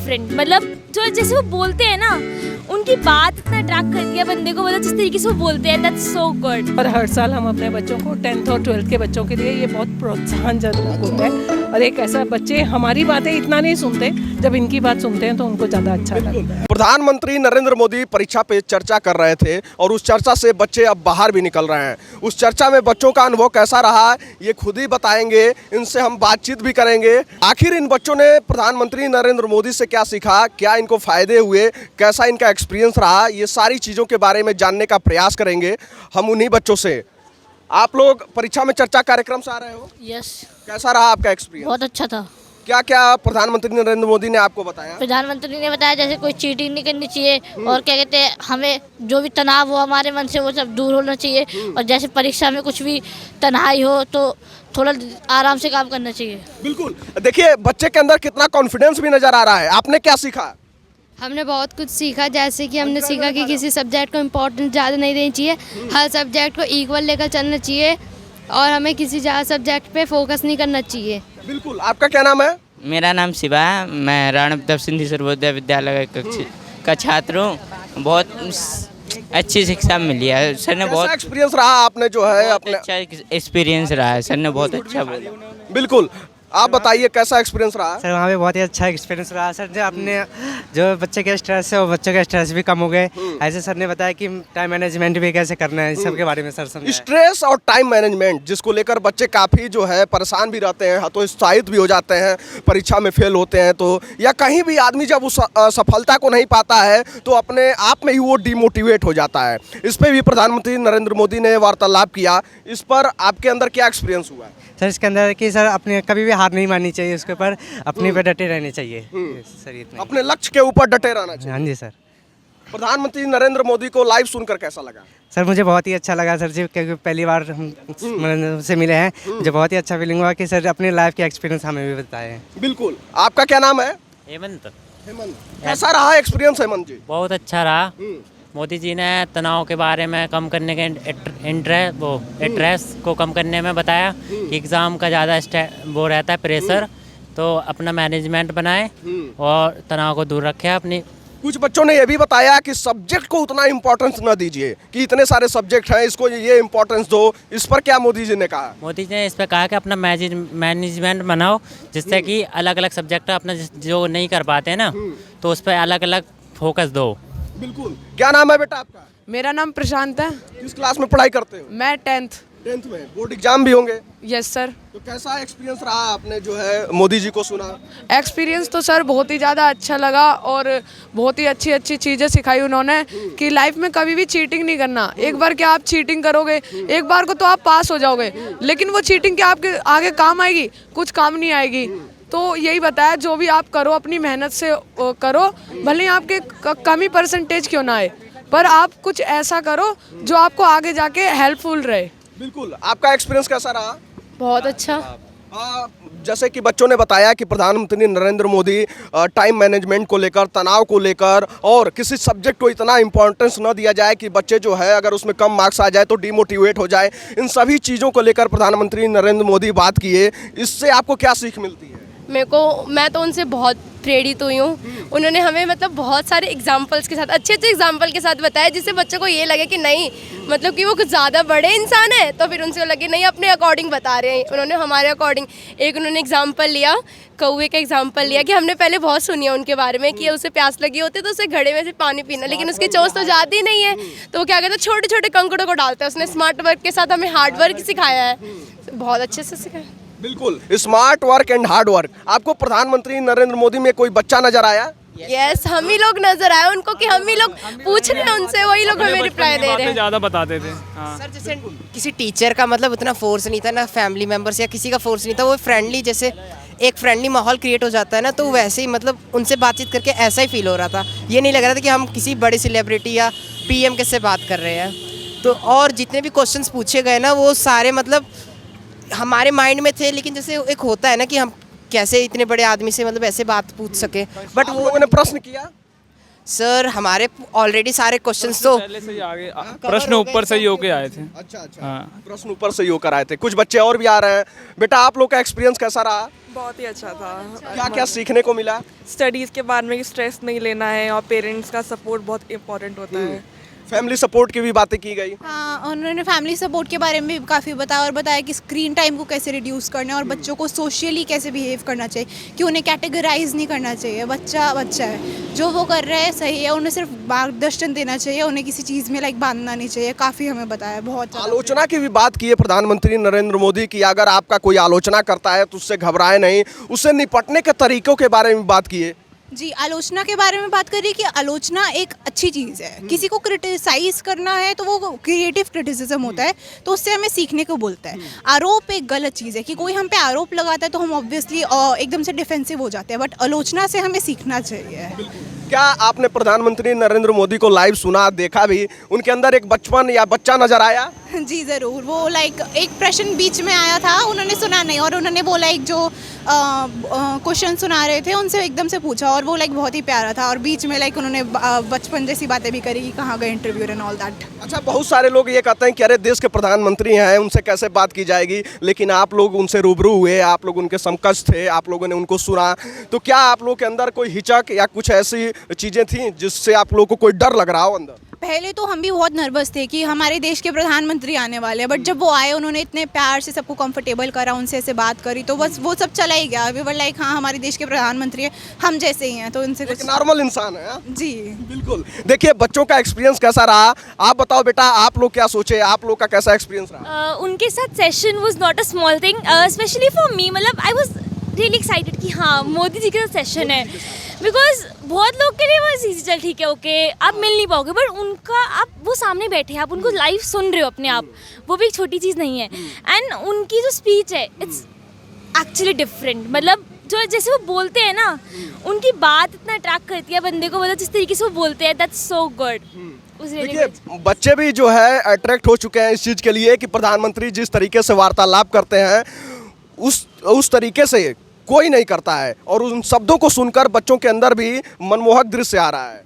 Different, मतलब जो जैसे वो बोलते हैं ना, उनकी बात इतना अट्रैक्ट करती है बंदे को, मतलब जिस तरीके से वो बोलते हैं, दैट्स सो गुड। और हर साल हम अपने बच्चों को 10th और 12th के बच्चों के लिए ये बहुत प्रोत्साहनजनक होता है। और एक ऐसा, बच्चे हमारी बातें इतना नहीं सुनते, जब इनकी बात सुनते हैं तो उनको ज़्यादा अच्छा लगता है। प्रधानमंत्री नरेंद्र मोदी परीक्षा पे चर्चा कर रहे थे और उस चर्चा से बच्चे अब बाहर भी निकल रहे हैं। उस चर्चा में बच्चों का अनुभव कैसा रहा ये खुद ही बताएंगे, इनसे हम बातचीत भी करेंगे। आखिर इन बच्चों ने प्रधानमंत्री नरेंद्र मोदी से क्या सीखा, क्या इनको फायदे हुए, कैसा इनका एक्सपीरियंस रहा, ये सारी चीज़ों के बारे में जानने का प्रयास करेंगे हम उन्हीं बच्चों से। आप लोग परीक्षा में चर्चा कार्यक्रम से आ रहे हो? यस, कैसा रहा आपका एक्सपीरियंस? बहुत अच्छा था। क्या क्या प्रधानमंत्री नरेंद्र मोदी ने आपको बताया? प्रधानमंत्री ने बताया जैसे कोई चीटिंग नहीं करनी चाहिए, और क्या कहते हैं, हमें जो भी तनाव हो हमारे मन से वो सब दूर होना चाहिए, और जैसे परीक्षा में कुछ भी तन्हाई हो तो थोड़ा आराम से काम करना चाहिए। बिल्कुल, देखिए बच्चे के अंदर कितना कॉन्फिडेंस भी नजर आ रहा है। आपने क्या सीखा? हमने बहुत कुछ सीखा, जैसे कि हमने सीखा कि किसी सब्जेक्ट को इम्पोर्टेंस ज़्यादा नहीं देनी चाहिए, हर सब्जेक्ट को इक्वल लेकर चलना चाहिए, और हमें किसी ज़्यादा सब्जेक्ट पे फोकस नहीं करना चाहिए। बिल्कुल। आपका क्या नाम है? मेरा नाम शिवा है, मैं राणा प्रताप सिंधी सर्वोदय विद्यालय का छात्र हूँ। बहुत अच्छी शिक्षा मिली है सर ने, बहुत एक्सपीरियंस रहा आपने जो है अपने? अच्छा एक्सपीरियंस रहा है, सर ने बहुत अच्छा बोला। बिल्कुल, आप बताइए कैसा एक्सपीरियंस रहा? सर वहाँ पे बहुत ही अच्छा एक्सपीरियंस रहा सर। जो अपने जो बच्चे के स्ट्रेस है वो बच्चों के स्ट्रेस भी कम हो गए। ऐसे सर ने बताया कि टाइम मैनेजमेंट भी कैसे करना है, इस सब के बारे में सर समझाया। स्ट्रेस और टाइम मैनेजमेंट जिसको लेकर बच्चे काफ़ी जो है परेशान भी रहते हैं, हतोत्साहित भी हो जाते हैं, परीक्षा में फेल होते हैं तो, या कहीं भी आदमी जब उस सफलता को नहीं पाता है तो अपने आप में ही वो डिमोटिवेट हो जाता है। इस पर भी प्रधानमंत्री नरेंद्र मोदी ने वार्तालाप किया। इस पर आपके अंदर क्या एक्सपीरियंस हुआ? सर इसके अंदर कि सर अपने कभी भी हार नहीं माननी चाहिए, उसके ऊपर अपने पे डटे रहने चाहिए सर, इतना अपने लक्ष्य के ऊपर डटे रहना चाहिए। हाँ जी सर। प्रधानमंत्री नरेंद्र मोदी को लाइव सुनकर कैसा लगा? सर मुझे बहुत ही अच्छा लगा सर जी, क्योंकि पहली बार हम से मिले हैं। मुझे बहुत ही अच्छा फीलिंग हुआ कि सर अपनी लाइफ के एक्सपीरियंस हमें भी बताए हैं। बिल्कुल। आपका क्या नाम है? हेमंत। हेमंत। कैसा रहा एक्सपीरियंस हेमंत जी? बहुत अच्छा रहा। मोदी जी ने तनाव के बारे में कम करने के स्ट्रेस को कम करने में बताया कि एग्ज़ाम का ज़्यादा वो रहता है प्रेशर, तो अपना मैनेजमेंट बनाए और तनाव को दूर रखें अपनी। कुछ बच्चों ने यह भी बताया कि सब्जेक्ट को उतना इम्पोर्टेंस न दीजिए, कि इतने सारे सब्जेक्ट हैं, इसको ये इम्पोर्टेंस दो। इस पर क्या मोदी जी ने कहा? मोदी जी ने इस पर कहा कि अपना मैनेजमेंट बनाओ, जिससे कि अलग अलग सब्जेक्ट अपना जो नहीं कर पाते हैं ना, तो उस पर अलग अलग फोकस दो। बिल्कुल। क्या नाम है बेटा आपका? मेरा नाम प्रशांत है। किस क्लास में पढ़ाई करते हो? मैं 10th। 10th में। बोर्ड एग्जाम भी होंगे? Yes sir. तो कैसा एक्सपीरियंस रहा आपने जो है मोदी जी को सुना? एक्सपीरियंस तो सर बहुत ही ज़्यादा अच्छा लगा, और बहुत ही अच्छी अच्छी चीज़ें सिखाई उन्होंने कि लाइफ में कभी भी चीटिंग नहीं करना। एक बार क्या आप चीटिंग करोगे, एक बार को तो आप पास हो जाओगे, लेकिन वो चीटिंग क्या आपके आगे काम आएगी? कुछ काम नहीं आएगी। तो यही बताया, जो भी आप करो अपनी मेहनत से करो, भले ही आपके कम ही परसेंटेज क्यों ना आए, पर आप कुछ ऐसा करो जो आपको आगे जाके हेल्पफुल रहे। बिल्कुल। आपका एक्सपीरियंस कैसा रहा? बहुत अच्छा। जैसे कि बच्चों ने बताया कि प्रधानमंत्री नरेंद्र मोदी टाइम मैनेजमेंट को लेकर, तनाव को लेकर, और किसी सब्जेक्ट को इतना इम्पोर्टेंस न दिया जाए कि बच्चे जो है अगर उसमें कम मार्क्स आ जाए तो डिमोटिवेट हो जाए, इन सभी चीज़ों को लेकर प्रधानमंत्री नरेंद्र मोदी बात किए। इससे आपको क्या सीख मिलती है? मैं तो उनसे बहुत प्रेरित हुई हूँ। उन्होंने हमें मतलब बहुत सारे एग्जाम्पल्स के साथ, अच्छे अच्छे एग्जाम्पल के साथ बताया, जिससे बच्चों को ये लगे कि नहीं, मतलब कि वो कुछ ज़्यादा बड़े इंसान है, तो फिर उनसे लगे नहीं अपने अकॉर्डिंग बता रहे हैं। उन्होंने हमारे अकॉर्डिंग एक उन्होंने एग्जाम्पल लिया, कौवे का एग्जाम्पल लिया, कि हमने पहले बहुत सुनी है उनके बारे में कि उसे प्यास लगी होती है तो उसे घड़े में से पानी पीना, लेकिन उसकी चोंच तो जाती नहीं है, तो वो क्या कहते हैं छोटे छोटे कंकड़ों को डालता है। उसने स्मार्ट वर्क के साथ हमें हार्ड वर्क सिखाया है, बहुत अच्छे से सिखाया। बिल्कुल। Smart work and hard work. आपको प्रधानमंत्री नरेंद्र मोदी में कोई बच्चा नजर आया? यस, हम ही लोग नजर आए उनको, कि हम ही लोग पूछ रहे हैं उनसे, वही लोग हमें रिप्लाई दे रहे हैं। ज़्यादा बताते थे। सर जैसे किसी टीचर का मतलब उतना फोर्स नहीं था, ना फैमिली मेंबर्स या किसी का फोर्स नहीं था, वो फ्रेंडली, जैसे एक फ्रेंडली माहौल क्रिएट हो जाता है ना, तो वैसे ही मतलब उनसे बातचीत करके ऐसा ही फील हो रहा था। ये नहीं लग रहा था कि हम किसी बड़ी सेलिब्रिटी या पीएम के से बात कर रहे हैं। तो और जितने भी क्वेश्चंस पूछे गए ना, वो सारे मतलब हमारे माइंड में थे, लेकिन जैसे एक होता है ना कि हम कैसे इतने बड़े आदमी से मतलब ऐसे बात पूछ सके, बट वो लोगों ने प्रश्न किया। सर हमारे ऑलरेडी सारे क्वेश्चंस तो पहले से ही आगे प्रश्न ऊपर से ही होके आए थे। अच्छा अच्छा, हाँ। प्रश्न ऊपर से ही होकर आए थे। कुछ बच्चे और भी आ रहे हैं। बेटा आप लोग का एक्सपीरियंस कैसा रहा? बहुत ही अच्छा था। क्या क्या सीखने को मिला? स्टडीज़ के बारे में स्ट्रेस नहीं लेना है और पेरेंट्स का सपोर्ट बहुत इम्पोर्टेंट होता है। फैमिली सपोर्ट की भी बातें की गई। हाँ, उन्होंने फैमिली सपोर्ट के बारे में भी काफ़ी बताया और बताया कि स्क्रीन टाइम को कैसे रिड्यूस करना है और बच्चों को सोशली कैसे बिहेव करना चाहिए, कि उन्हें कैटेगराइज नहीं करना चाहिए। बच्चा बच्चा है, जो वो कर रहे हैं सही है, उन्हें सिर्फ मार्गदर्शन देना चाहिए, उन्हें किसी चीज़ में बांधना नहीं चाहिए। काफ़ी हमें बताया, बहुत ज़्यादा। आलोचना की भी बात की है प्रधानमंत्री नरेंद्र मोदी की, अगर आपका कोई आलोचना करता है तो उससे घबराए नहीं, उससे निपटने के तरीकों के बारे में बात की है। जी, आलोचना के बारे में बात करिए कि आलोचना एक अच्छी चीज़ है। किसी को क्रिटिसाइज करना है तो वो क्रिएटिव क्रिटिसिज्म होता है, तो उससे हमें सीखने को बोलता है। आरोप एक गलत चीज़ है कि कोई हम पे आरोप लगाता है तो हम ऑब्वियसली एकदम से डिफेंसिव हो जाते हैं, बट आलोचना से हमें सीखना चाहिए। क्या आपने प्रधानमंत्री नरेंद्र मोदी को लाइव सुना, देखा भी? उनके अंदर एक बचपन या बच्चा नजर आया? जी ज़रूर। वो एक प्रश्न बीच में आया था, उन्होंने सुना नहीं और उन्होंने बोला, एक जो क्वेश्चन सुना रहे थे उनसे एकदम से पूछा और वो बहुत ही प्यारा था और बीच में उन्होंने बचपन जैसी बातें भी करी कि कहाँ गए इंटरव्यू एंड ऑल दैट। अच्छा, बहुत सारे लोग ये कहते हैं कि अरे देश के प्रधानमंत्री हैं, उनसे कैसे बात की जाएगी, लेकिन आप लोग उनसे रूबरू हुए, आप लोग उनके समकक्ष थे, आप लोगों ने उनको सुना, तो क्या आप लोग के अंदर कोई हिचक या कुछ ऐसी चीज़ें थी जिससे आप लोगों को कोई डर लग रहा हो अंदर? पहले तो हम भी बहुत नर्वस थे कि हमारे देश के प्रधानमंत्री आने वाले हैं, बट जब वो आए उन्होंने इतने प्यार से सबको कंफर्टेबल करा, उनसे ऐसे बात करी, तो बस वो सब चला ही गया। वी वर लाइक हाँ, हमारे देश के प्रधानमंत्री हैं, हम जैसे ही हैं, तो उनसे कुछ नॉर्मल इंसान है। जी बिल्कुल। देखिए बच्चों का एक्सपीरियंस कैसा रहा, आप बताओ बेटा, आप लोग क्या सोचे, आप लोग का कैसा एक्सपीरियंस रहा? उनके साथ session was not a small thing, specially for me. मतलब आई वाज रियली एक्साइटेड कि हाँ मोदी जी के साथ सेशन है, बिकॉज बहुत लोग के लिए वो इजी, चल ठीक है ओके आप मिल नहीं पाओगे, बट उनका आप वो सामने बैठे हैं, आप उनको लाइव सुन रहे हो अपने आप, वो भी एक छोटी चीज़ नहीं है। एंड उनकी जो स्पीच है इट्स एक्चुअली डिफरेंट। मतलब जो जैसे वो बोलते हैं ना, उनकी बात इतना अट्रैक्ट करती है बंदे को, मतलब जिस तरीके से वो बोलते हैं दैट्स सो गुड। देखिए बच्चे भी जो है अट्रैक्ट हो चुके हैं इस चीज़ के लिए कि प्रधानमंत्री जिस तरीके से वार्तालाप करते हैं उस तरीके से कोई नहीं करता है, और उन शब्दों को सुनकर बच्चों के अंदर भी मनमोहक दृश्य आ रहा है।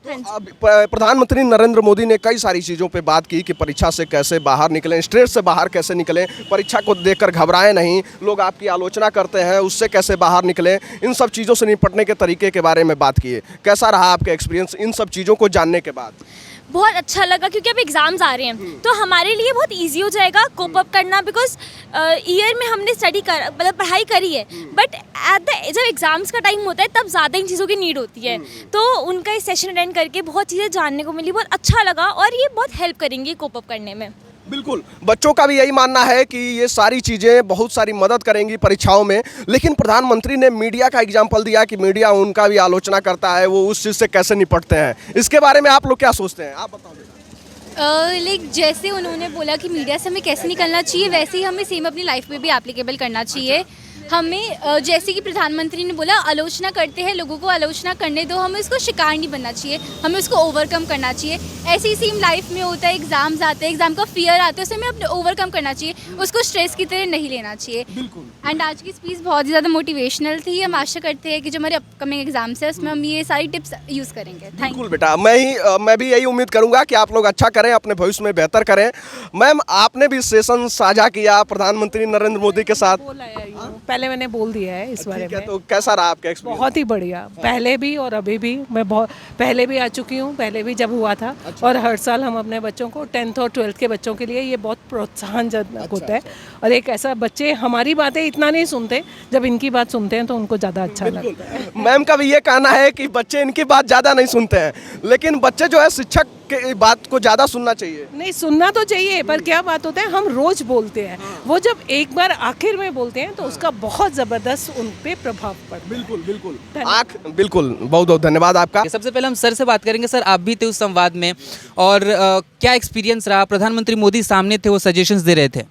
अब प्रधानमंत्री नरेंद्र मोदी ने कई सारी चीज़ों पे बात की कि परीक्षा से कैसे बाहर निकलें, स्ट्रेस से बाहर कैसे निकलें, परीक्षा को देखकर घबराएं नहीं, लोग आपकी आलोचना करते हैं उससे कैसे बाहर निकलें, इन सब चीज़ों से निपटने के तरीके के बारे में बात किए। कैसा रहा आपका एक्सपीरियंस इन सब चीज़ों को जानने के बाद? बहुत अच्छा लगा, क्योंकि अब एग्ज़ाम्स आ रहे हैं तो हमारे लिए बहुत इजी हो जाएगा कोप अप करना, बिकॉज ईयर में हमने मतलब पढ़ाई करी है, बट जब एग्ज़ाम्स का टाइम होता है तब ज़्यादा इन चीज़ों की नीड होती है। तो उनका इस सेशन अटेंड करके बहुत चीज़ें जानने को मिली, बहुत अच्छा लगा और ये बहुत हेल्प करेंगी कोप अप करने में। बिल्कुल, बच्चों का भी यही मानना है कि ये सारी चीज़ें बहुत सारी मदद करेंगी परीक्षाओं में। लेकिन प्रधानमंत्री ने मीडिया का एग्जाम्पल दिया कि मीडिया उनका भी आलोचना करता है, वो उस चीज़ से कैसे निपटते हैं, इसके बारे में आप लोग क्या सोचते हैं, आप बताओ। जैसे उन्होंने बोला कि मीडिया से हमें कैसे निकलना चाहिए, वैसे ही हमें सेम अपनी लाइफ में भी एप्लीकेबल करना चाहिए। हमें जैसे कि प्रधानमंत्री ने बोला, आलोचना करते हैं लोगों को आलोचना करने दो, हमें उसको शिकार नहीं बनना चाहिए, हमें उसको ओवरकम करना चाहिए। ऐसे ही सेम लाइफ में होता है, एग्जाम्स आते हैं, एग्जाम का फियर आता है, उसे हमें अपने ओवरकम करना चाहिए, उसको स्ट्रेस की तरह नहीं लेना चाहिए। एंड आज की स्पीच बहुत ही ज़्यादा मोटिवेशनल थी। हम आशा करते हैं कि जो हमारे अपकमिंग एग्जाम्स है उसमें हम ये सारी टिप्स यूज़ करेंगे। थैंक यू बेटा, मैं भी यही उम्मीद करूँगा कि आप लोग अच्छा करें, अपने भविष्य में बेहतर करें। मैम, आपने भी सेशन साझा किया प्रधानमंत्री नरेंद्र मोदी के साथ? पहले मैंने बोल दिया है इस बारे में। तो कैसा रहा आपका एक्सपीरियंस? बहुत ही बढ़िया, पहले भी और अभी भी। मैं बहुत पहले भी आ चुकी हूँ, पहले भी जब हुआ था। और हर साल हम अपने बच्चों को 10th और 12th के बच्चों के लिए ये बहुत प्रोत्साहनजनक होता है। और एक ऐसा, बच्चे हमारी बातें इतना नहीं सुनते, जब इनकी बात सुनते हैं तो उनको ज़्यादा अच्छा लगता है। मैम का भी ये कहना है कि बच्चे इनकी बात ज़्यादा नहीं सुनते हैं, लेकिन बच्चे जो है शिक्षक की बात को ज़्यादा सुनना चाहिए। नहीं, सुनना तो चाहिए, पर क्या बात होता है, हम रोज बोलते हैं, वो जब एक बार आखिर में बोलते हैं तो उसका बहुत ज़बरदस्त उन पे प्रभाव पड़ता है। बिल्कुल बिल्कुल। बिल्कुल, बहुत बहुत धन्यवाद आपका। सबसे पहले हम सर से बात करेंगे। सर, आप भी थे उस संवाद में, और क्या एक्सपीरियंस रहा? प्रधानमंत्री मोदी सामने थे, वो सजेशंस दे रहे थे।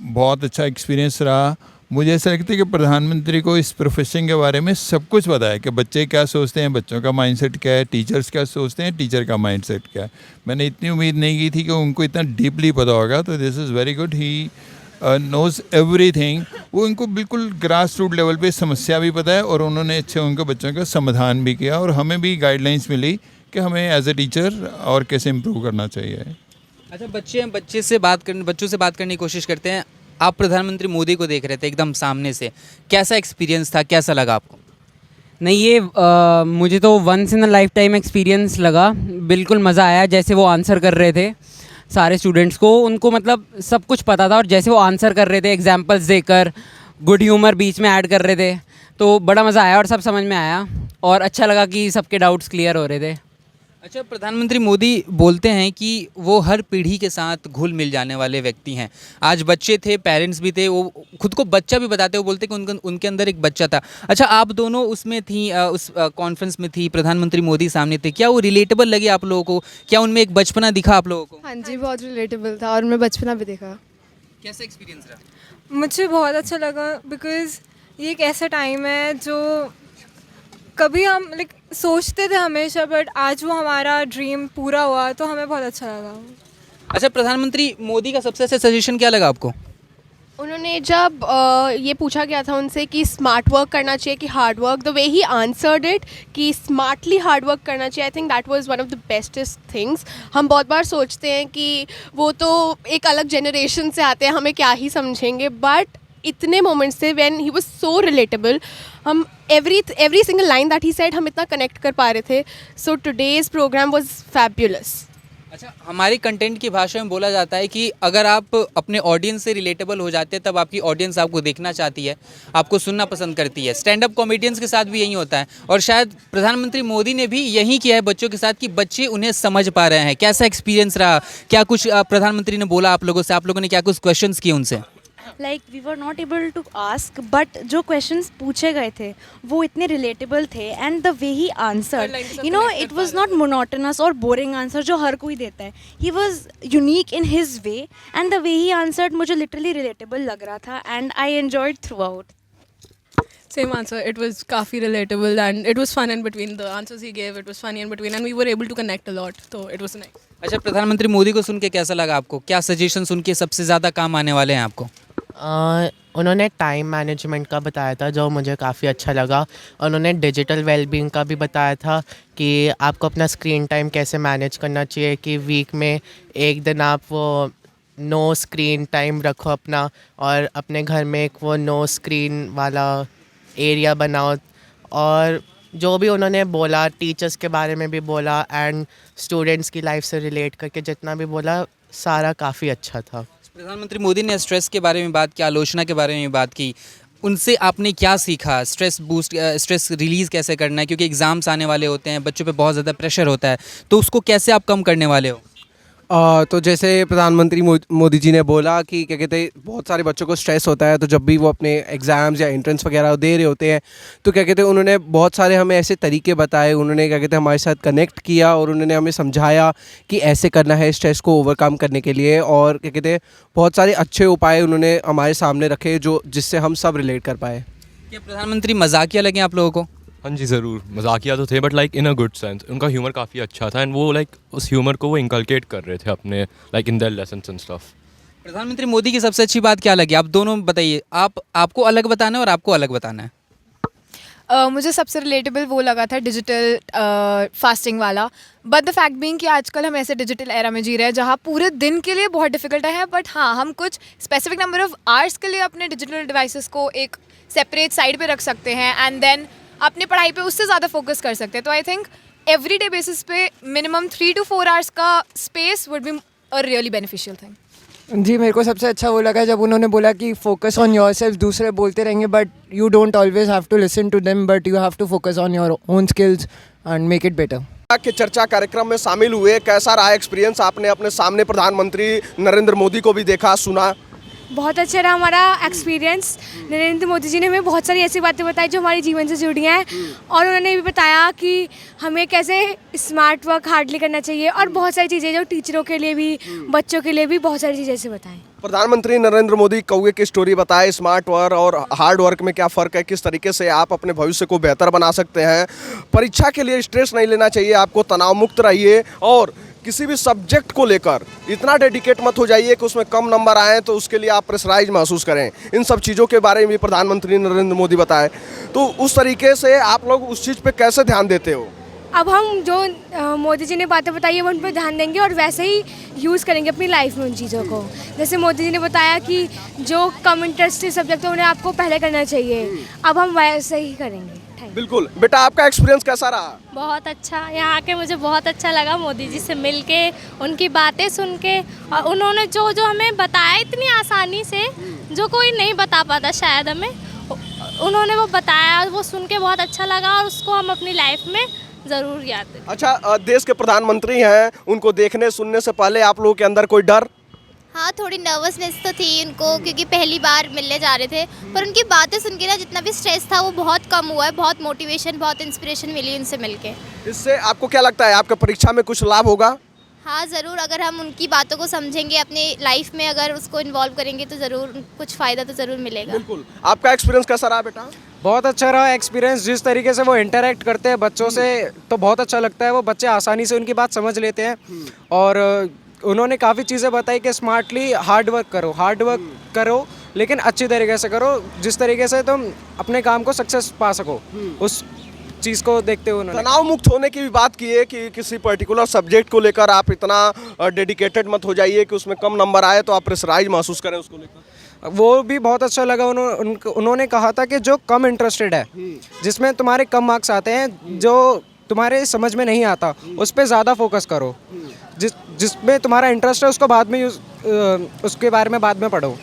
बहुत अच्छा एक्सपीरियंस रहा। मुझे ऐसा लगता है कि प्रधानमंत्री को इस प्रोफेशन के बारे में सब कुछ पता है कि बच्चे क्या सोचते हैं, बच्चों का माइंडसेट क्या है, टीचर्स क्या सोचते हैं, टीचर का माइंडसेट क्या है। मैंने इतनी उम्मीद नहीं की थी कि उनको इतना डीपली पता होगा, तो this is very good. He knows everything. वो इनको बिल्कुल ग्रास रूट लेवल पे समस्या भी पता है, और उन्होंने अच्छे उनके बच्चों का समाधान भी किया, और हमें भी गाइडलाइंस मिली कि हमें एज ए टीचर और कैसे इम्प्रूव करना चाहिए। अच्छा, बच्चों से बात करने की कोशिश करते हैं। आप प्रधानमंत्री मोदी को देख रहे थे एकदम सामने से, कैसा एक्सपीरियंस था, कैसा लगा आपको? नहीं, ये मुझे तो once in a life time experience लगा। बिल्कुल मज़ा आया। जैसे वो आंसर कर रहे थे सारे स्टूडेंट्स को, उनको मतलब सब कुछ पता था, और जैसे वो आंसर कर रहे थे एग्जांपल्स देकर, गुड ह्यूमर बीच में ऐड कर रहे थे, तो बड़ा मज़ा आया और सब समझ में आया और अच्छा लगा कि सबके डाउट्स क्लियर हो रहे थे। अच्छा, प्रधानमंत्री मोदी बोलते हैं कि वो हर पीढ़ी के साथ घुल मिल जाने वाले व्यक्ति हैं। आज बच्चे थे, पेरेंट्स भी थे, वो खुद को बच्चा भी बताते, वो बोलते कि उनके अंदर एक बच्चा था। अच्छा, आप दोनों उसमें थी, उस कॉन्फ्रेंस में थी, प्रधानमंत्री मोदी सामने थे, क्या वो रिलेटेबल लगे आप लोगों को? क्या उनमें एक बचपना दिखा आप लोगों को? हाँ जी, बहुत रिलेटेबल था और मैं बचपना भी देखा। कैसा एक्सपीरियंस रहा? मुझे बहुत अच्छा लगा, बिकॉज़ ये एक ऐसा टाइम है जो कभी हम सोचते थे हमेशा, बट आज वो हमारा ड्रीम पूरा हुआ, तो हमें बहुत अच्छा लगा। अच्छा, प्रधानमंत्री मोदी का सबसे अच्छा सजेशन क्या लगा आपको? उन्होंने जब ये पूछा गया था उनसे कि स्मार्ट वर्क करना चाहिए कि hard work, the way he answered it कि स्मार्टली हार्ड वर्क करना चाहिए, I think that was one of the bestest things. हम बहुत बार सोचते हैं कि वो तो एक अलग जनरेशन से आते हैं, हमें क्या ही समझेंगे, बट इतने मोमेंट्स थे when he was so relatable. हम every single line that he said हम इतना कनेक्ट कर पा रहे थे। So today's program was fabulous. अच्छा, हमारे कंटेंट की भाषा में बोला जाता है कि अगर आप अपने ऑडियंस से रिलेटेबल हो जाते हैं तब आपकी ऑडियंस आपको देखना चाहती है, आपको सुनना पसंद करती है। स्टैंड अप कॉमेडियंस के साथ भी यही होता है, और शायद प्रधानमंत्री मोदी ने भी यही किया है बच्चों के साथ कि बच्चे उन्हें समझ पा रहे हैं। कैसा एक्सपीरियंस रहा? क्या कुछ प्रधानमंत्री ने बोला आप लोगों से? आप लोगों ने क्या कुछ क्वेश्चंस किए उनसे? Like we were not able to ask, but जो क्वेश्चंस पूछे गए थे वो इतने रिलेटेबल थे, and the way he answered, you know, it was not monotonous और बोरिंग आंसर जो हर कोई देता है। He was unique in his way, and the way he answered मुझे लिटरली रिलेटेबल लग रहा था, and I enjoyed throughout. Same answer. It was काफ़ी relatable and it was fun in between. The answers he gave, it was funny in between, and we were able to connect a lot. So it was nice. अच्छा, प्रधानमंत्री मोदी को सुन के कैसा लगा आपको? क्या suggestion सुन के सबसे ज़्यादा काम आने वाले हैं आपको? उन्होंने टाइम मैनेजमेंट का बताया था जो मुझे काफ़ी अच्छा लगा। उन्होंने डिजिटल वेलबींग का भी बताया था कि आपको अपना स्क्रीन टाइम कैसे मैनेज करना चाहिए, कि वीक में एक दिन आप वो नो स्क्रीन टाइम रखो अपना, और अपने घर में एक वो नो स्क्रीन वाला एरिया बनाओ। और जो भी उन्होंने बोला, टीचर्स के बारे में भी बोला, एंड स्टूडेंट्स की लाइफ से रिलेट करके जितना भी बोला, सारा काफ़ी अच्छा था। प्रधानमंत्री मोदी ने स्ट्रेस के बारे में बात की, आलोचना के बारे में बात की, उनसे आपने क्या सीखा? स्ट्रेस रिलीज़ कैसे करना है, क्योंकि एग्ज़ाम्स आने वाले होते हैं, बच्चों पे बहुत ज़्यादा प्रेशर होता है, तो उसको कैसे आप कम करने वाले हो? तो जैसे प्रधानमंत्री मोदी जी ने बोला कि क्या कहते हैं, बहुत सारे बच्चों को स्ट्रेस होता है, तो जब भी वो अपने एग्ज़ाम्स या एंट्रेंस वगैरह दे रहे होते हैं, तो क्या कहते हैं, उन्होंने बहुत सारे हमें ऐसे तरीके बताए, उन्होंने क्या कहते हैं हमारे साथ कनेक्ट किया, और उन्होंने हमें समझाया कि ऐसे करना है स्ट्रेस को ओवरकम करने के लिए। और क्या कहते हैं, बहुत सारे अच्छे उपाय उन्होंने हमारे सामने रखे जो जिससे हम सब रिलेट कर पाए। क्या प्रधानमंत्री मजाकिया लगे आप लोगों को? हाँ जी, ज़रूर मजाकिया तो थे, but like in a good sense. उनका ह्यूमर काफ़ी अच्छा था, एंड वो लाइक उस ह्यूमर को वो इंकलकेट कर रहे थे अपने like in their lessons and stuff. प्रधानमंत्री मोदी की सबसे अच्छी बात क्या लगी? आप दोनों बताइए, आपको अलग बताना है और आपको अलग बताना है। मुझे सबसे रिलेटेबल वो लगा था डिजिटल फास्टिंग वाला, बट द फैक्ट बीइंग कि आजकल हम ऐसे डिजिटल एरा में जी रहे हैं जहाँ पूरे दिन के लिए बहुत डिफिकल्ट है, बट हाँ, हम कुछ स्पेसिफिक नंबर ऑफ आवर्स के लिए अपने डिजिटल डिवाइसेस को एक सेपरेट साइड पे रख सकते हैं, एंड देन अपनी पढ़ाई पे उससे ज़्यादा फोकस कर सकते हैं। तो आई थिंक एवरीडे बेसिस पे मिनिमम 3 to 4 आवर्स का space would be a really beneficial thing. जी, मेरे को सबसे अच्छा वो लगा जब उन्होंने बोला कि फोकस ऑन योरसेल्फ। दूसरे बोलते रहेंगे but you don't always have to listen to them, but you have to focus on your own skills and make it better. के चर्चा कार्यक्रम में शामिल हुए, कैसा रहा एक्सपीरियंस? आपने अपने सामने प्रधानमंत्री नरेंद्र मोदी को भी देखा, सुना? बहुत अच्छा रहा हमारा एक्सपीरियंस। नरेंद्र मोदी जी ने हमें बहुत सारी ऐसी बातें बताई जो हमारे जीवन से जुड़ी हैं, और उन्होंने भी बताया कि हमें कैसे स्मार्ट वर्क हार्डली करना चाहिए, और बहुत सारी चीज़ें जो टीचरों के लिए भी, बच्चों के लिए भी बहुत सारी चीज़ें ऐसे बताएं। प्रधानमंत्री नरेंद्र मोदी कौवे की स्टोरी बताए, स्मार्ट वर्क और हार्ड वर्क में क्या फ़र्क है, किस तरीके से आप अपने भविष्य को बेहतर बना सकते हैं। परीक्षा के लिए स्ट्रेस नहीं लेना चाहिए, आपको तनाव मुक्त रहिए, और किसी भी सब्जेक्ट को लेकर इतना डेडिकेट मत हो जाइए कि उसमें कम नंबर आए तो उसके लिए आप प्रेशराइज महसूस करें। इन सब चीज़ों के बारे में भी प्रधानमंत्री नरेंद्र मोदी बताए। तो उस तरीके से आप लोग उस चीज़ पे कैसे ध्यान देते हो? अब हम जो मोदी जी ने बातें बताई है वो उन पर ध्यान देंगे और वैसे ही यूज़ करेंगे अपनी लाइफ में उन चीज़ों को। जैसे मोदी जी ने बताया कि जो कम इंटरेस्टेड सब्जेक्ट है उन्हें आपको पहले करना चाहिए, अब हम वैसे ही करेंगे। बिल्कुल। बेटा आपका एक्सपीरियंस कैसा रहा? बहुत अच्छा, यहाँ आके मुझे बहुत अच्छा लगा मोदी जी से मिल के, उनकी बातें सुन के, और उन्होंने जो जो हमें बताया इतनी आसानी से, जो कोई नहीं बता पाता शायद हमें, उन्होंने वो बताया, वो सुन के बहुत अच्छा लगा और उसको हम अपनी लाइफ में ज़रूर याद रखें। अच्छा, देश के प्रधानमंत्री हैं, उनको देखने सुनने से पहले आप लोगों के अंदर कोई डर? हाँ, थोड़ी नर्वसनेस तो थी उनको, क्योंकि पहली बार मिलने जा रहे थे, पर उनकी बातें सुन के ना जितना भी स्ट्रेस था वो बहुत कम हुआ है। बहुत मोटिवेशन, बहुत इंस्पिरेशन मिली उनसे मिलके। इससे आपको क्या लगता है, आपके परीक्षा में कुछ लाभ होगा? हाँ ज़रूर, अगर हम उनकी बातों को समझेंगे, अपने लाइफ में अगर उसको इन्वॉल्व करेंगे तो ज़रूर कुछ फ़ायदा तो ज़रूर मिलेगा। बिल्कुल। आपका एक्सपीरियंस कैसा रहा बेटा? बहुत अच्छा रहा एक्सपीरियंस। जिस तरीके से वो इंटरेक्ट करते हैं बच्चों से तो बहुत अच्छा लगता है। वो बच्चे आसानी से उनकी बात समझ लेते हैं और उन्होंने काफ़ी चीज़ें बताई कि स्मार्टली हार्ड वर्क करो लेकिन अच्छी तरीके से करो, जिस तरीके से तुम अपने काम को सक्सेस पा सको, उस चीज़ को देखते हुए उन्होंने तनाव मुक्त होने की भी बात की है कि किसी पर्टिकुलर सब्जेक्ट को लेकर आप इतना डेडिकेटेड मत हो जाइए कि उसमें कम नंबर आए तो आप प्रेशराइज महसूस करें उसको लेकर। वो भी बहुत अच्छा लगा। उन्होंने कहा था कि जो कम इंटरेस्टेड है, जिसमें तुम्हारे कम मार्क्स आते हैं, जो तुम्हारे समझ में नहीं आता, उस पर ज़्यादा फोकस करो। जिसमें तुम्हारा इंटरेस्ट है उसको बाद में उसके बारे में बाद में पढ़ो।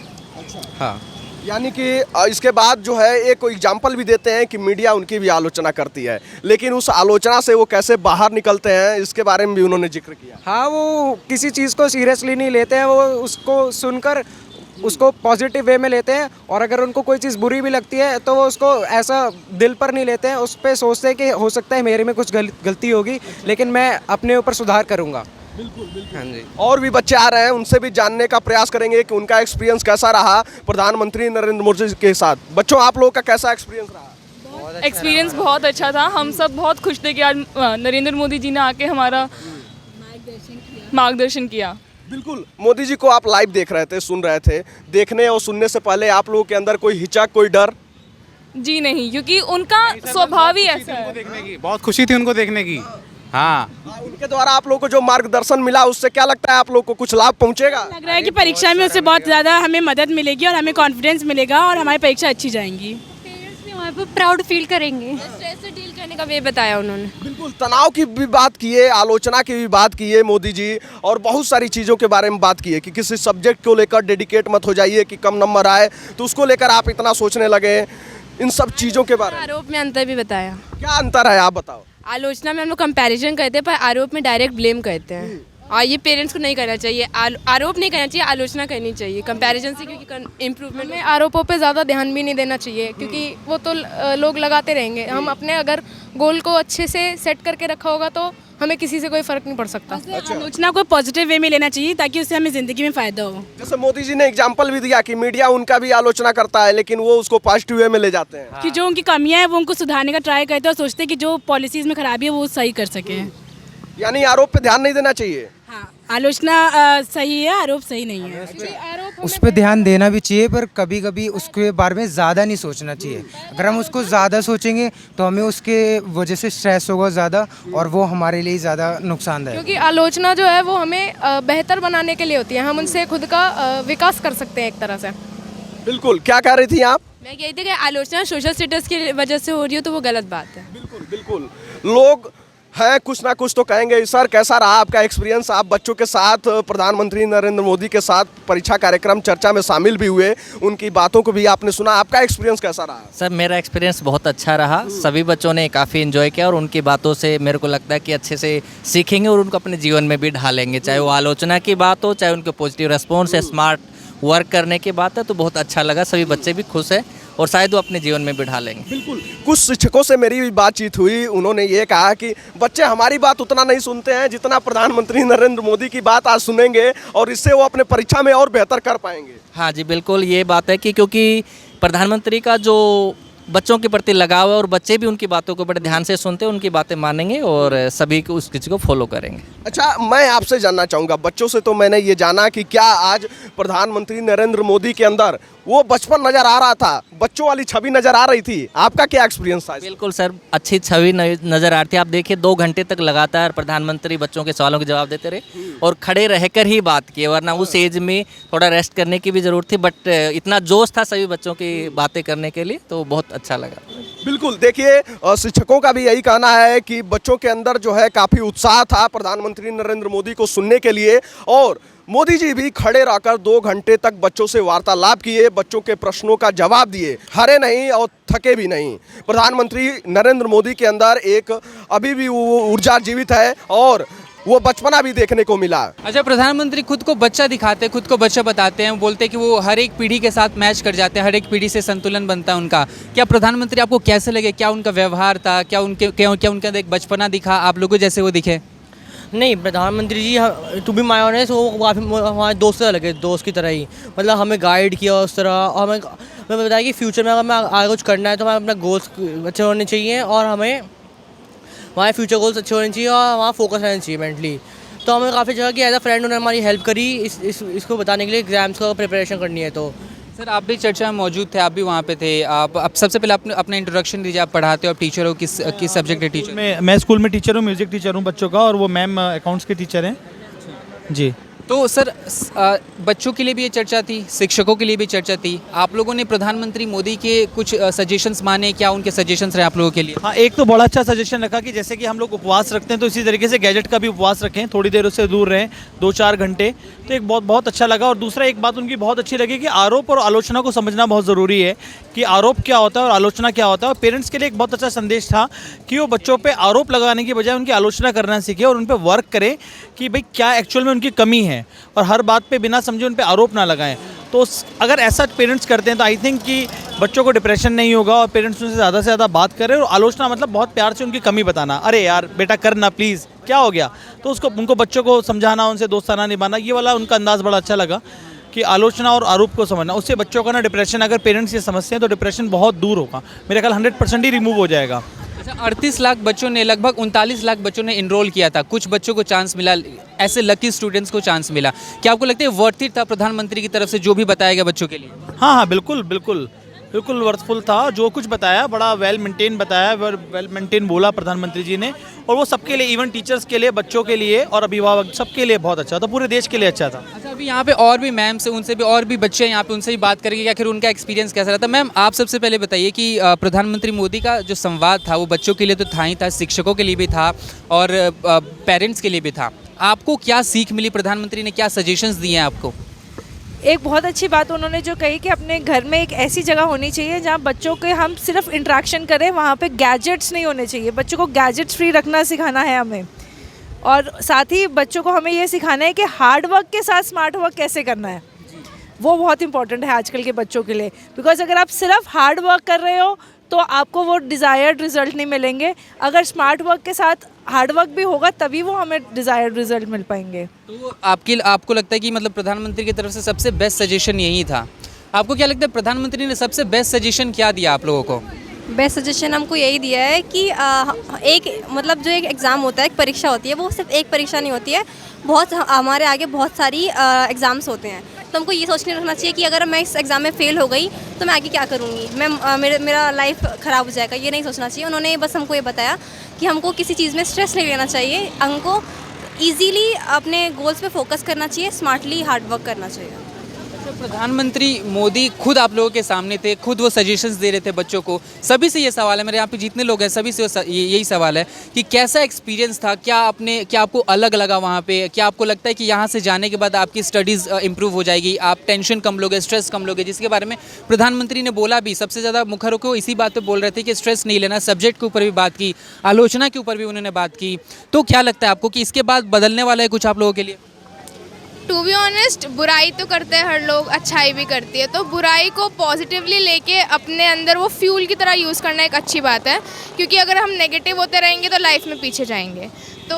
हाँ, यानी कि इसके बाद जो है एक एग्जाम्पल भी देते हैं कि मीडिया उनकी भी आलोचना करती है, लेकिन उस आलोचना से वो कैसे बाहर निकलते हैं इसके बारे में भी उन्होंने जिक्र किया। हाँ, वो किसी चीज़ को सीरियसली नहीं लेते हैं, वो उसको सुनकर उसको पॉजिटिव वे में लेते हैं, और अगर उनको कोई चीज़ बुरी भी लगती है तो वो उसको ऐसा दिल पर नहीं लेते हैं, उस पर सोचते हैं कि हो सकता है मेरे में कुछ गलती होगी लेकिन मैं अपने ऊपर सुधार करूँगा। बिल्कुल बिल्कुल। हाँ जी। और भी बच्चे आ रहे हैं, उनसे भी जानने का प्रयास करेंगे कि उनका एक्सपीरियंस कैसा रहा प्रधानमंत्री नरेंद्र मोदी के साथ। बच्चों, आप लोगों का कैसा एक्सपीरियंस रहा? एक्सपीरियंस बहुत अच्छा था। हम सब बहुत खुश थे कि आज नरेंद्र मोदी जी ने आके हमारा मार्गदर्शन किया। बिल्कुल। मोदी जी को आप लाइव देख रहे थे, सुन रहे थे, देखने और सुनने से पहले आप लोगों के अंदर कोई हिचक, कोई डर? जी नहीं, क्योंकि उनका स्वभाव ही ऐसा है। बहुत खुशी थी उनको देखने की। हाँ, उनके द्वारा आप लोगों को जो मार्गदर्शन मिला उससे क्या लगता है आप लोगों को कुछ लाभ पहुंचेगा? लग रहा है कि परीक्षा में उससे बहुत ज़्यादा हमें मदद मिलेगी और हमें कॉन्फिडेंस मिलेगा और हमारी परीक्षा अच्छी जाएंगी। पेरेंट्स भी हमारे पर प्राउड फील करेंगे। स्ट्रेस से डील करने का वे बताया उन्होंने। बिल्कुल। तनाव की भी बात की है, आलोचना की भी बात की है मोदी जी, और बहुत सारी चीज़ों के बारे में बात की है कि किसी सब्जेक्ट को लेकर डेडिकेट मत हो जाइए कि कम नंबर आए तो उसको लेकर आप इतना सोचने लगे। इन सब चीज़ों के बारे में आरोप में अंतर भी बताया। क्या अंतर है आप बताओ? आलोचना में हम लोग कंपैरिजन करते हैं, पर आरोप में डायरेक्ट ब्लेम करते हैं, और ये पेरेंट्स को नहीं करना चाहिए। आरोप नहीं करना चाहिए, आलोचना करनी चाहिए कंपैरिजन से, क्योंकि इम्प्रूवमेंट में आरोपों पे ज़्यादा ध्यान भी नहीं देना चाहिए, क्योंकि वो तो लोग लगाते रहेंगे। हम अपने अगर गोल को अच्छे से सेट करके रखा होगा तो हमें किसी से कोई फर्क नहीं पड़ सकता। आलोचना को पॉजिटिव वे में लेना चाहिए ताकि उससे हमें ज़िंदगी में फ़ायदा हो। जैसे मोदी जी ने एग्जाम्पल भी दिया कि मीडिया उनका भी आलोचना करता है लेकिन वो उसको पॉजिटिव वे में ले जाते हैं, कि जो उनकी कमियां हैं वो उनको सुधारने का ट्राई करते हैं और सोचते हैं कि जो पॉलिसीज़ में खराबी है वो सही कर सके। यानी आरोप पे ध्यान नहीं देना चाहिए। आलोचना सही है, आरोप सही नहीं है। उस पर ध्यान देना भी चाहिए, पर कभी कभी उसके बारे में ज़्यादा नहीं सोचना चाहिए। अगर हम उसको ज़्यादा सोचेंगे तो हमें उसके वजह से स्ट्रेस होगा ज़्यादा और वो हमारे लिए ज़्यादा नुकसानदायक। क्योंकि आलोचना जो है वो हमें बेहतर बनाने के लिए होती है, हम उनसे खुद का विकास कर सकते हैं एक तरह से। बिल्कुल। क्या कह रही थी आप? मैं कहती थी कि आलोचना सोशल स्टेटस की वजह से हो रही हो तो वो गलत बात है। बिल्कुल बिल्कुल। लोग हैं, कुछ ना कुछ तो कहेंगे। सर, कैसा रहा आपका एक्सपीरियंस? आप बच्चों के साथ प्रधानमंत्री नरेंद्र मोदी के साथ परीक्षा कार्यक्रम चर्चा में शामिल भी हुए, उनकी बातों को भी आपने सुना। आपका एक्सपीरियंस कैसा रहा? सर, मेरा एक्सपीरियंस बहुत अच्छा रहा। सभी बच्चों ने काफ़ी इन्जॉय किया और उनकी बातों से मेरे को लगता है कि अच्छे से सीखेंगे और उनको अपने जीवन में भी ढालेंगे। चाहे वो आलोचना की बात हो, चाहे उनके पॉजिटिव रिस्पॉन्स है, स्मार्ट वर्क करने की बात है, तो बहुत अच्छा लगा। सभी बच्चे भी खुश हैं और शायद वो अपने जीवन में बिठा लेंगे। बिल्कुल। कुछ शिक्षकों से मेरी भी बातचीत हुई, उन्होंने ये कहा कि बच्चे हमारी बात उतना नहीं सुनते हैं जितना प्रधानमंत्री नरेंद्र मोदी की बात आज सुनेंगे और इससे वो अपने परीक्षा में और बेहतर कर पाएंगे। हाँ जी, बिल्कुल ये बात है कि क्योंकि प्रधानमंत्री का जो बच्चों के प्रति लगाव है और बच्चे भी उनकी बातों को बड़े ध्यान से सुनते हैं, उनकी बातें मानेंगे और सभी को उस किसी को फॉलो करेंगे। अच्छा, मैं आपसे जानना चाहूँगा, बच्चों से तो मैंने ये जाना कि क्या आज प्रधानमंत्री नरेंद्र मोदी के अंदर वो बचपन नजर आ रहा था, बच्चों वाली छवि नजर आ रही थी। आपका क्या एक्सपीरियंस था? बिल्कुल सर, अच्छी छवि नज़र आ रही थी। आप देखिए 2 घंटे तक लगातार प्रधानमंत्री बच्चों के सवालों के जवाब देते रहे और खड़े रहकर ही बात की, वरना उस एज में थोड़ा रेस्ट करने की भी ज़रूरत थी, बट इतना जोश था सभी बच्चों की बातें करने के लिए, तो बहुत अच्छा लगा। बिल्कुल, देखिए शिक्षकों का भी यही कहना है कि बच्चों के अंदर जो है काफ़ी उत्साह था प्रधानमंत्री नरेंद्र मोदी को सुनने के लिए, और मोदी जी भी खड़े रहकर 2 घंटे तक बच्चों से वार्तालाप किए, बच्चों के प्रश्नों का जवाब दिए, हारे नहीं और थके भी नहीं। प्रधानमंत्री नरेंद्र मोदी के अंदर एक अभी भी वो ऊर्जा जीवित है और वो बचपना भी देखने को मिला। अच्छा, प्रधानमंत्री खुद को बच्चा दिखाते हैं, खुद को बच्चा बताते हैं, बोलते हैं कि वो हर एक पीढ़ी के साथ मैच कर जाते हैं, हर एक पीढ़ी से संतुलन बनता है उनका। क्या प्रधानमंत्री आपको कैसे लगे? क्या उनका व्यवहार था? क्या उनके अंदर एक बचपना दिखा, आप लोगों जैसे वो दिखे? नहीं, प्रधानमंत्री जी टू बी माय ऑनेस्ट वो काफ़ी हमारे दोस्त से लगे, दोस्त की तरह ही, मतलब हमें गाइड किया उस तरह, और हमें बताया कि फ्यूचर में अगर मैं आगे कुछ करना है तो हमें अपना गोल्स अच्छे होने चाहिए और हमें हमारे फ्यूचर गोल्स अच्छे होने चाहिए और वहाँ फोकस रहना चाहिए मेंटली। तो हमें काफ़ी जगह कि एज अ फ्रेंड उन्होंने हमारी हेल्प करी इसको बताने के लिए, एग्जाम्स का प्रिपरेशन करनी है। तो सर आप भी चर्चा में मौजूद थे, आप भी वहाँ पे थे। आप अब सबसे पहले अपना इंट्रोडक्शन दीजिए। आप पढ़ाते हो, आप टीचर हो, किस सब्जेक्ट के टीचर? मैं स्कूल में टीचर हूँ, म्यूज़िक टीचर हूँ बच्चों का, और वो मैम अकाउंट्स के टीचर हैं जी। तो सर बच्चों के लिए भी ये चर्चा थी, शिक्षकों के लिए भी चर्चा थी। आप लोगों ने प्रधानमंत्री मोदी के कुछ सजेशंस माने? क्या उनके सजेशंस रहे आप लोगों के लिए? हाँ, एक तो बड़ा अच्छा सजेशन रखा कि जैसे कि हम लोग उपवास रखते हैं तो इसी तरीके से गैजेट का भी उपवास रखें, थोड़ी देर उससे दूर रहें, 2-4 घंटे। तो एक बहुत अच्छा लगा। और दूसरा एक बात उनकी बहुत अच्छी लगी कि आरोप और आलोचना को समझना बहुत ज़रूरी है कि आरोप क्या होता है और आलोचना क्या होता है। और पेरेंट्स के लिए एक बहुत अच्छा संदेश था कि वो बच्चों पे आरोप लगाने की बजाय उनकी आलोचना करना सीखे और उन पर वर्क करें कि भाई क्या एक्चुअल में उनकी कमी है, और हर बात पे बिना समझे उन पे आरोप ना लगाएं। तो अगर ऐसा पेरेंट्स करते हैं तो आई थिंक कि बच्चों को डिप्रेशन नहीं होगा, और पेरेंट्स उनसे ज़्यादा से ज़्यादा बात करें। और आलोचना मतलब बहुत प्यार से उनकी कमी बताना, अरे यार बेटा करना प्लीज़, क्या हो गया, तो उनको बच्चों को समझाना, उनसे दोस्ताना निभाना, ये वाला उनका अंदाज़ बड़ा अच्छा लगा कि आलोचना और आरोप को समझना। उससे बच्चों का ना डिप्रेशन, अगर पेरेंट्स ये समझते हैं तो डिप्रेशन बहुत दूर होगा, मेरे ख्याल 100% ही रिमूव हो जाएगा। अच्छा, 38 लाख बच्चों ने, लगभग 39 लाख बच्चों ने इनरोल किया था, कुछ बच्चों को चांस मिला, ऐसे लकी स्टूडेंट्स को चांस मिला। क्या आपको लगता है वर्थ इट था प्रधानमंत्री की तरफ से जो भी बताया गया बच्चों के लिए? हाँ, बिल्कुल वर्थफुल था। जो कुछ बताया बड़ा वेल मेंटेन बताया, वेल मेंटेन बोला प्रधानमंत्री जी ने, और वो सबके लिए, इवन टीचर्स के लिए, बच्चों के लिए और अभिभावक सबके लिए बहुत अच्छा था, पूरे देश के लिए अच्छा था। अच्छा, अभी यहाँ पे और भी मैम से, उनसे भी और भी बच्चे यहाँ पे, उनसे भी बात करेंगे कि आखिर उनका एक्सपीरियंस कैसा रहा था। मैम आप सबसे पहले बताइए कि प्रधानमंत्री मोदी का जो संवाद था वो बच्चों के लिए तो था ही था, शिक्षकों के लिए भी था और पेरेंट्स के लिए भी था। आपको क्या सीख मिली? प्रधानमंत्री ने क्या सजेशंस दिए हैं आपको? एक बहुत अच्छी बात उन्होंने जो कही कि अपने घर में एक ऐसी जगह होनी चाहिए जहाँ बच्चों के हम सिर्फ इंटरेक्शन करें, वहाँ पे गैजेट्स नहीं होने चाहिए। बच्चों को गैजेट्स फ्री रखना सिखाना है हमें, और साथ ही बच्चों को हमें ये सिखाना है कि हार्ड वर्क के साथ स्मार्ट वर्क कैसे करना है। वो बहुत इंपॉर्टेंट है आजकल के बच्चों के लिए, बिकॉज अगर आप सिर्फ हार्ड वर्क कर रहे हो तो आपको वो डिज़ायर्ड रिजल्ट नहीं मिलेंगे। अगर स्मार्ट वर्क के साथ हार्ड वर्क भी होगा तभी वो हमें डिज़ायर्ड रिजल्ट मिल पाएंगे। तो आपको लगता है कि मतलब प्रधानमंत्री की तरफ से सबसे बेस्ट सजेशन यही था? आपको क्या लगता है प्रधानमंत्री ने सबसे बेस्ट सजेशन क्या दिया आप लोगों को? बेस्ट सजेशन हमको यही दिया है कि एक मतलब जो एक एग्ज़ाम होता है, एक परीक्षा होती है, वो सिर्फ एक परीक्षा नहीं होती है, बहुत हमारे आगे बहुत सारी एग्ज़ाम्स होते हैं। तो हमको ये सोचने रखना चाहिए कि अगर मैं इस एग्ज़ाम में फ़ेल हो गई तो मैं आगे क्या करूँगी, मेरा लाइफ ख़राब हो जाएगा, ये नहीं सोचना चाहिए। उन्होंने बस हमको ये बताया कि हमको किसी चीज़ में स्ट्रेस नहीं लेना चाहिए, हमको ईजीली अपने गोल्स पे फोकस करना चाहिए, स्मार्टली हार्ड वर्क करना चाहिए। प्रधानमंत्री मोदी खुद आप लोगों के सामने थे, खुद वो सजेशंस दे रहे थे बच्चों को। सभी से ये सवाल है, मेरे यहाँ पे जितने लोग हैं सभी से यही सवाल है कि कैसा एक्सपीरियंस था, क्या आपको अलग लगा वहाँ पे? क्या आपको लगता है कि यहाँ से जाने के बाद आपकी स्टडीज़ इम्प्रूव हो जाएगी, आप टेंशन कम लोगे, स्ट्रेस कम लोगे, जिसके बारे में प्रधानमंत्री ने बोला भी? सबसे ज़्यादा मुखर होकर इसी बात पर बोल रहे थे कि स्ट्रेस नहीं लेना। सब्जेक्ट के ऊपर भी बात की, आलोचना के ऊपर भी उन्होंने बात की। तो क्या लगता है आपको कि इसके बाद बदलने वाला है कुछ आप लोगों के लिए? टू बी ऑनेस्ट, बुराई तो करते हैं हर लोग, अच्छाई भी करती है, तो बुराई को पॉजिटिवली लेके अपने अंदर वो फ्यूल की तरह यूज़ करना एक अच्छी बात है, क्योंकि अगर हम नेगेटिव होते रहेंगे तो लाइफ में पीछे जाएंगे। तो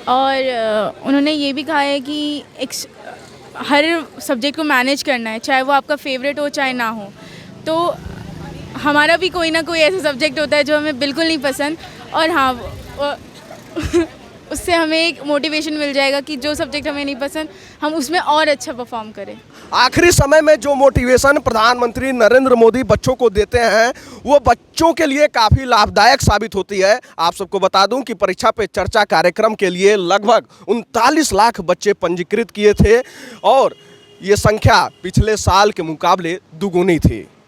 और उन्होंने ये भी कहा है कि हर सब्जेक्ट को मैनेज करना है, चाहे वो आपका फेवरेट हो चाहे ना हो। तो हमारा भी कोई ना कोई ऐसा सब्जेक्ट होता है जो हमें बिल्कुल नहीं पसंद, और हाँ उससे हमें एक मोटिवेशन मिल जाएगा कि जो सब्जेक्ट हमें नहीं पसंद हम उसमें और अच्छा परफॉर्म करें। आखिरी समय में जो मोटिवेशन प्रधानमंत्री नरेंद्र मोदी बच्चों को देते हैं वो बच्चों के लिए काफ़ी लाभदायक साबित होती है। आप सबको बता दूं कि परीक्षा पे चर्चा कार्यक्रम के लिए लगभग 39 लाख बच्चे पंजीकृत किए थे और ये संख्या पिछले साल के मुकाबले दुगुनी थी।